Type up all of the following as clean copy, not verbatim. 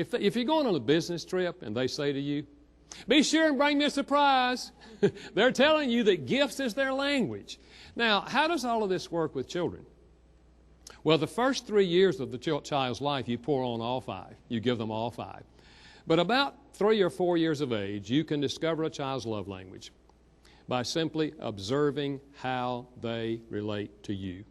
If you're going on a business trip and they say to you, be sure and bring me a surprise, they're telling you that gifts is their language. Now, how does all of this work with children? Well, the first 3 years of the child's life, you pour on all 5. You give them all 5. But about 3 or 4 years of age, you can discover a child's love language by simply observing how they relate to you.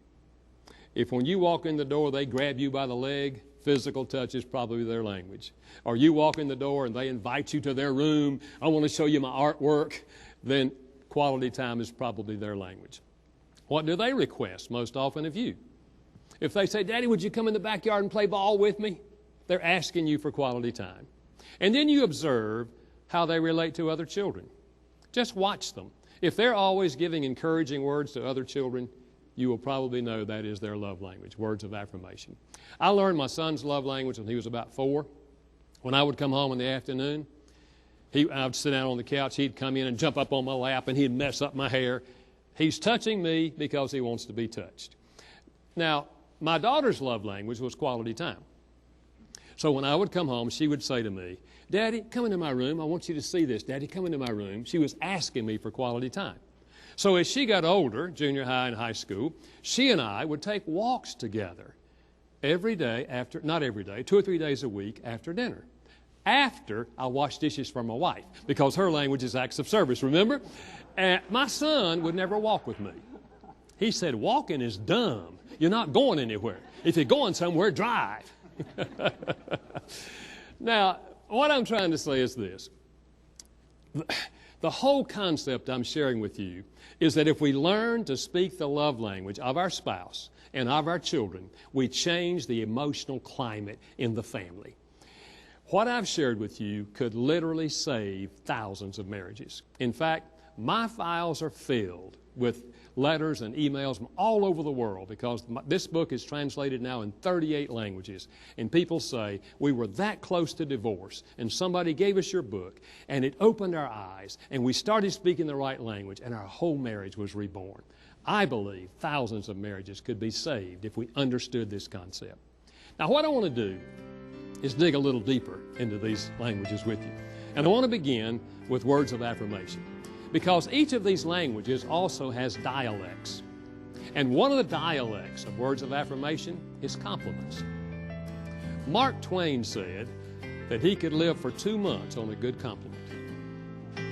If when you walk in the door, they grab you by the leg, physical touch is probably their language. Or you walk in the door and they invite you to their room, I want to show you my artwork, then quality time is probably their language. What do they request most often of you? If they say, Daddy, would you come in the backyard and play ball with me? They're asking you for quality time. And then you observe how they relate to other children. Just watch them. If they're always giving encouraging words to other children, you will probably know that is their love language, words of affirmation. I learned my son's love language when he was about 4. When I would come home in the afternoon, I would sit down on the couch, he'd come in and jump up on my lap, and he'd mess up my hair. He's touching me because he wants to be touched. Now, my daughter's love language was quality time. So when I would come home, she would say to me, Daddy, come into my room. I want you to see this. Daddy, come into my room. She was asking me for quality time. So as she got older, junior high and high school, she and I would take walks together every day after, not every day, 2 or 3 days a week after dinner. After I wash dishes for my wife, because her language is acts of service, remember? My son would never walk with me. He said, walking is dumb. You're not going anywhere. If you're going somewhere, drive. Now, what I'm trying to say is this. The whole concept I'm sharing with you is that if we learn to speak the love language of our spouse and of our children, we change the emotional climate in the family. What I've shared with you could literally save thousands of marriages. In fact, my files are filled with letters and emails from all over the world because this book is translated now in 38 languages. And people say, we were that close to divorce, and somebody gave us your book, and it opened our eyes, and we started speaking the right language, and our whole marriage was reborn. I believe thousands of marriages could be saved if we understood this concept. Now, what I want to do is dig a little deeper into these languages with you. And I want to begin with words of affirmation, because each of these languages also has dialects. And one of the dialects of words of affirmation is compliments. Mark Twain said that he could live for 2 months on a good compliment.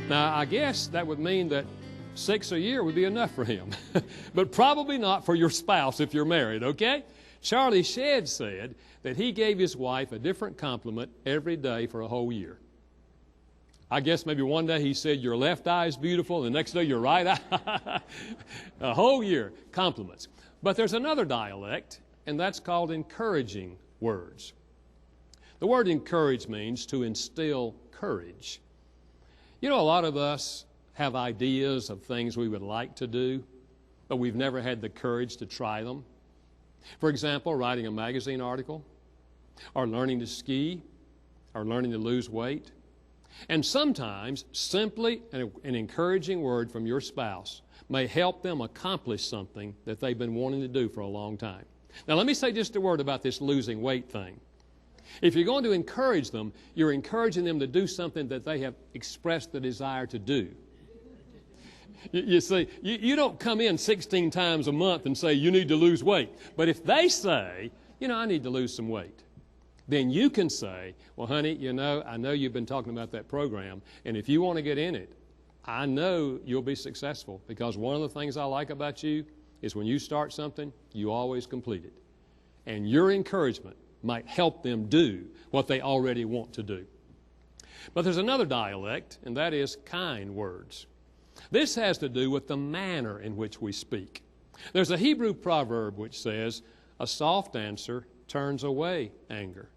Now, I guess that would mean that 6 a year would be enough for him, but probably not for your spouse if you're married, okay? Charlie Shedd said that he gave his wife a different compliment every day for a whole year. I guess maybe one day he said, your left eye is beautiful, and the next day your right eye. A whole year, compliments. But there's another dialect, and that's called encouraging words. The word encourage means to instill courage. You know, a lot of us have ideas of things we would like to do, but we've never had the courage to try them. For example, writing a magazine article, or learning to ski, or learning to lose weight. And sometimes simply an encouraging word from your spouse may help them accomplish something that they've been wanting to do for a long time. Now, let me say just a word about this losing weight thing. If you're going to encourage them, you're encouraging them to do something that they have expressed the desire to do. You see, you don't come in 16 times a month and say, you need to lose weight. But if they say, you know, I need to lose some weight, then you can say, well, honey, you know, I know you've been talking about that program, and if you want to get in it, I know you'll be successful, because one of the things I like about you is when you start something, you always complete it. And your encouragement might help them do what they already want to do. But there's another dialect, and that is kind words. This has to do with the manner in which we speak. There's a Hebrew proverb which says, a soft answer turns away anger.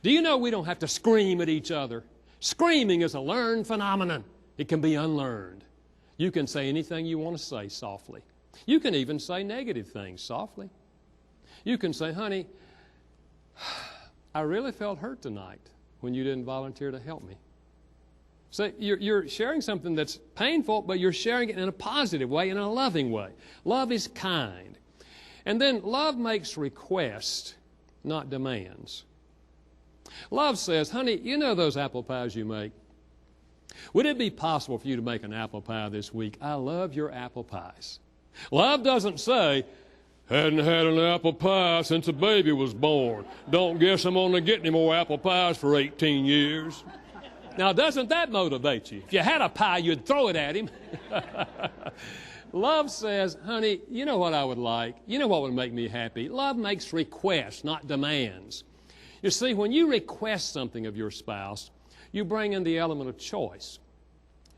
Do you know we don't have to scream at each other? Screaming is a learned phenomenon. It can be unlearned. You can say anything you want to say softly. You can even say negative things softly. You can say, honey, I really felt hurt tonight when you didn't volunteer to help me. So you're sharing something that's painful, but you're sharing it in a positive way, in a loving way. Love is kind. And then love makes requests, not demands. Love says, honey, you know those apple pies you make? Would it be possible for you to make an apple pie this week? I love your apple pies. Love doesn't say, hadn't had an apple pie since a baby was born. Don't guess I'm going to get any more apple pies for 18 years. Now, doesn't that motivate you? If you had a pie, you'd throw it at him. Love says, honey, you know what I would like? You know what would make me happy? Love makes requests, not demands. You see, when you request something of your spouse, you bring in the element of choice.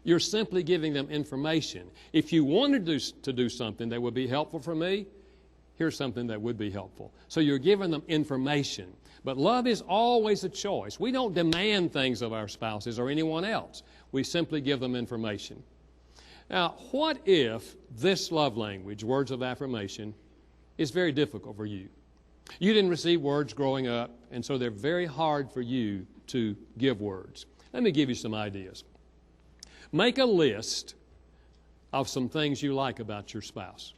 You're simply giving them information. If you wanted to do something that would be helpful for me, here's something that would be helpful. So you're giving them information. But love is always a choice. We don't demand things of our spouses or anyone else. We simply give them information. Now, what if this love language, words of affirmation, is very difficult for you? You didn't receive words growing up, and so they're very hard for you to give words. Let me give you some ideas. Make a list of some things you like about your spouse.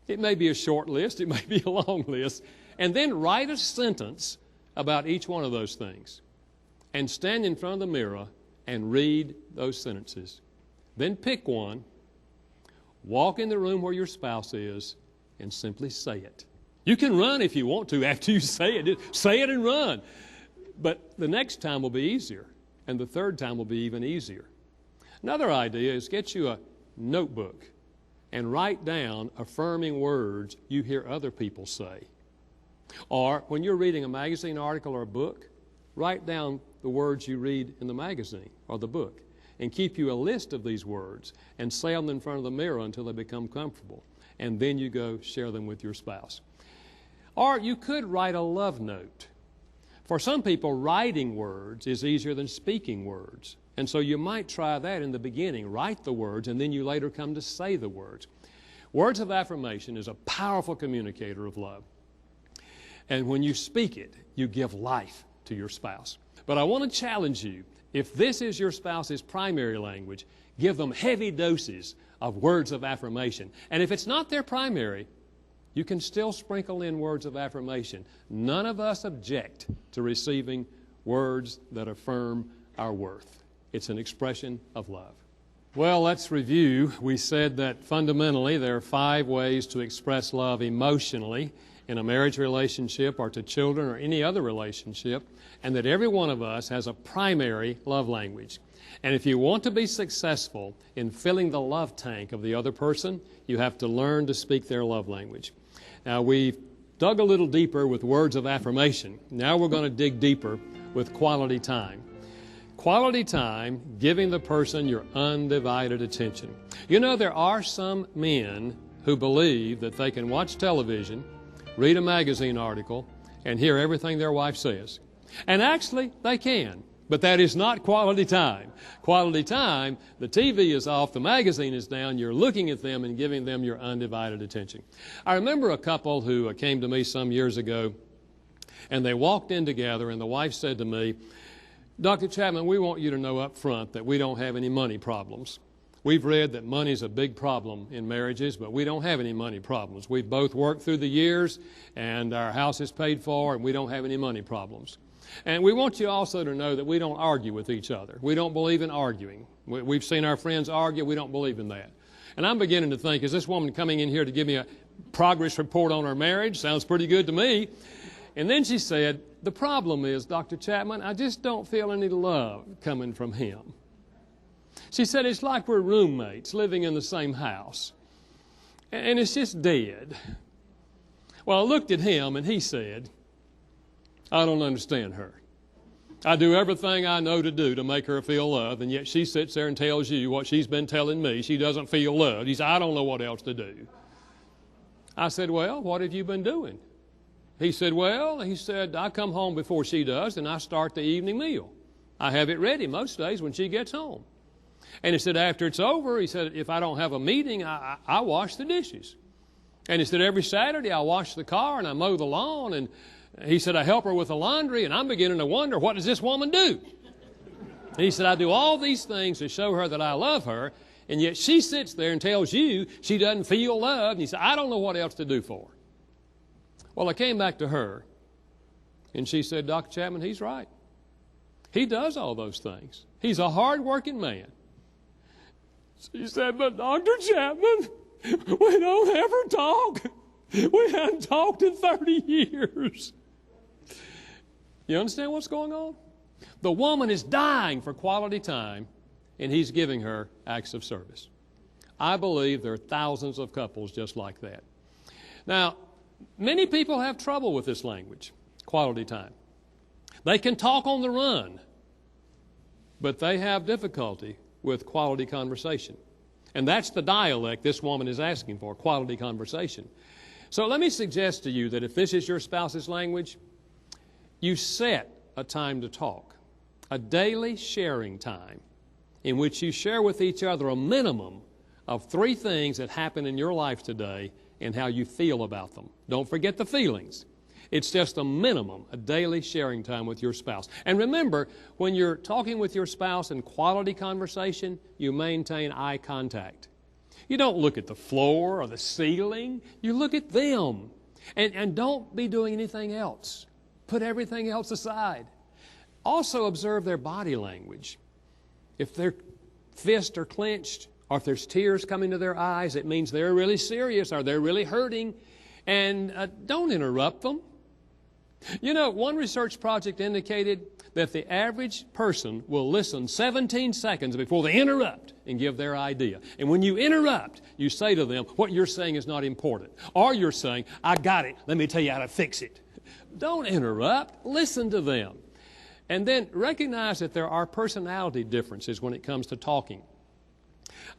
It may be a short list, it may be a long list, and then write a sentence about each one of those things. And stand in front of the mirror and read those sentences. Then pick one, walk in the room where your spouse is, and simply say it. You can run if you want to after you say it. Just say it and run. But the next time will be easier, and the third time will be even easier. Another idea is get you a notebook and write down affirming words you hear other people say. Or when you're reading a magazine article or a book, write down the words you read in the magazine or the book and keep you a list of these words and say them in front of the mirror until they become comfortable. And then you go share them with your spouse. Or you could write a love note. For some people, writing words is easier than speaking words. And so you might try that in the beginning. Write the words, and then you later come to say the words. Words of affirmation is a powerful communicator of love. And when you speak it, you give life to your spouse. But I want to challenge you, if this is your spouse's primary language, give them heavy doses of words of affirmation. And if it's not their primary, you can still sprinkle in words of affirmation. None of us object to receiving words that affirm our worth. It's an expression of love. Well, let's review. We said that fundamentally there are 5 ways to express love emotionally in a marriage relationship or to children or any other relationship, and that every one of us has a primary love language. And if you want to be successful in filling the love tank of the other person, you have to learn to speak their love language. Now, we've dug a little deeper with words of affirmation. Now we're going to dig deeper with quality time. Quality time, giving the person your undivided attention. You know, there are some men who believe that they can watch television, read a magazine article, and hear everything their wife says. And actually, they can. But that is not quality time. Quality time, the TV is off, the magazine is down, you're looking at them and giving them your undivided attention. I remember a couple who came to me some years ago, and they walked in together, and the wife said to me, Dr. Chapman, we want you to know up front that we don't have any money problems. We've read that money is a big problem in marriages, but we don't have any money problems. We've both worked through the years, and our house is paid for, and we don't have any money problems. And we want you also to know that we don't argue with each other. We don't believe in arguing. We've seen our friends argue. We don't believe in that. And I'm beginning to think, is this woman coming in here to give me a progress report on her marriage? Sounds pretty good to me. And then she said, the problem is, Dr. Chapman, I just don't feel any love coming from him. She said, it's like we're roommates living in the same house. And it's just dead. Well, I looked at him and he said, I don't understand her. I do everything I know to do to make her feel loved, and yet she sits there and tells you what she's been telling me. She doesn't feel loved. He said, I don't know what else to do. I said, well, what have you been doing? He said, I come home before she does, and I start the evening meal. I have it ready most days when she gets home. And he said, after it's over, he said, if I don't have a meeting, I wash the dishes. And he said, every Saturday I wash the car and I mow the lawn. And he said, I help her with the laundry, and I'm beginning to wonder, what does this woman do? And he said, I do all these things to show her that I love her, and yet she sits there and tells you she doesn't feel loved. And he said, I don't know what else to do for her. Well, I came back to her, And she said, Dr. Chapman, he's right. He does all those things. He's a hard-working man. She said, but Dr. Chapman, we don't ever talk. We haven't talked in 30 years. You understand what's going on? The woman is dying for quality time, and he's giving her acts of service. I believe there are thousands of couples just like that. Now, many people have trouble with this language, quality time. They can talk on the run, but they have difficulty with quality conversation. And that's the dialect this woman is asking for, quality conversation. So let me suggest to you that if this is your spouse's language, you set a time to talk, a daily sharing time in which you share with each other a minimum of 3 things that happen in your life today and how you feel about them. Don't forget the feelings. It's just a minimum, a daily sharing time with your spouse. And remember, when you're talking with your spouse in quality conversation, you maintain eye contact. You don't look at the floor or the ceiling. You look at them. And don't be doing anything else. Put everything else aside. Also observe their body language. If their fists are clenched or if there's tears coming to their eyes, it means they're really serious or they're really hurting. And don't interrupt them. You know, one research project indicated that the average person will listen 17 seconds before they interrupt and give their idea. And when you interrupt, you say to them, what you're saying is not important. Or you're saying, I got it. Let me tell you how to fix it. Don't interrupt. Listen to them. And then recognize that there are personality differences when it comes to talking.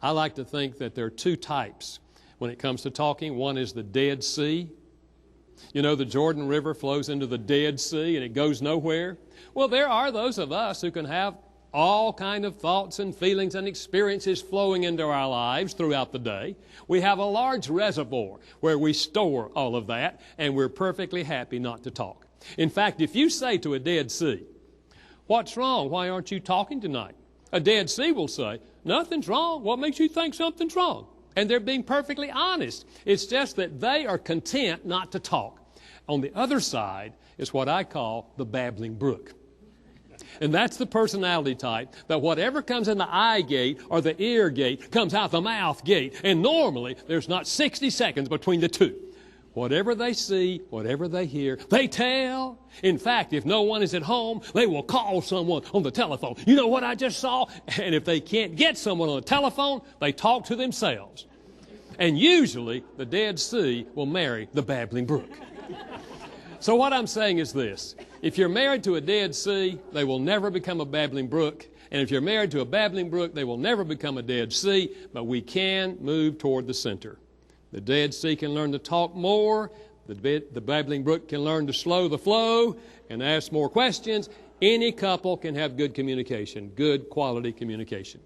I like to think that there are 2 types when it comes to talking. One is the Dead Sea. You know, the Jordan River flows into the Dead Sea and it goes nowhere. Well, there are those of us who can have all kind of thoughts and feelings and experiences flowing into our lives throughout the day. We have a large reservoir where we store all of that, and we're perfectly happy not to talk. In fact, if you say to a Dead Sea, what's wrong? Why aren't you talking tonight? A Dead Sea will say, nothing's wrong. What makes you think something's wrong? And they're being perfectly honest. It's just that they are content not to talk. On the other side is what I call the babbling brook. And that's the personality type that whatever comes in the eye gate or the ear gate comes out the mouth gate. And normally there's not 60 seconds between the 2. Whatever they see, whatever they hear, they tell. In fact, if no one is at home, they will call someone on the telephone. You know what I just saw? And if they can't get someone on the telephone, they talk to themselves. And usually the Dead Sea will marry the babbling brook. So what I'm saying is this. If you're married to a Dead Sea, they will never become a babbling brook. And if you're married to a babbling brook, they will never become a Dead Sea. But we can move toward the center. The Dead Sea can learn to talk more. The babbling brook can learn to slow the flow and ask more questions. Any couple can have good communication, good quality communication.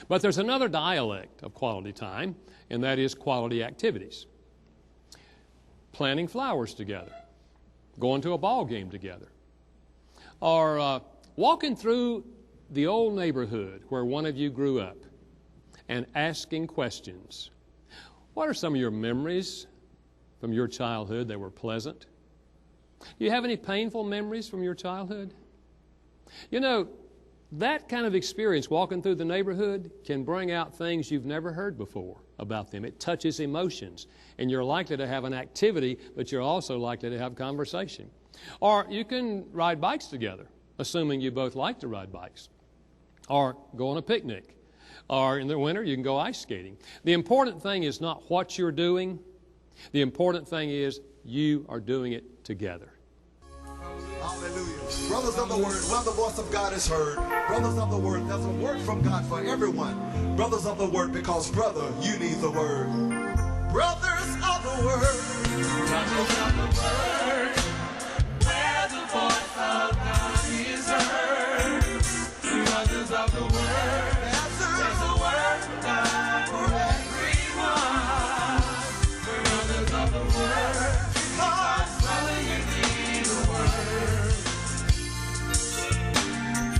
But there's another dialect of quality time, and that is quality activities. Planting flowers together, going to a ball game together, or walking through the old neighborhood where one of you grew up and asking questions. What are some of your memories from your childhood that were pleasant? Do you have any painful memories from your childhood? You know, that kind of experience, walking through the neighborhood, can bring out things you've never heard before about them. It touches emotions, and you're likely to have an activity, but you're also likely to have conversation. Or you can ride bikes together, assuming you both like to ride bikes. Or go on a picnic. Or in the winter, you can go ice skating. The important thing is not what you're doing. The important thing is you are doing it together. Hallelujah. Brothers of the Word, when the voice of God is heard, brothers of the Word, there's a word from God for everyone. Brothers of the Word, because brother, you need the Word. Brothers of the Word. Brothers of the Word.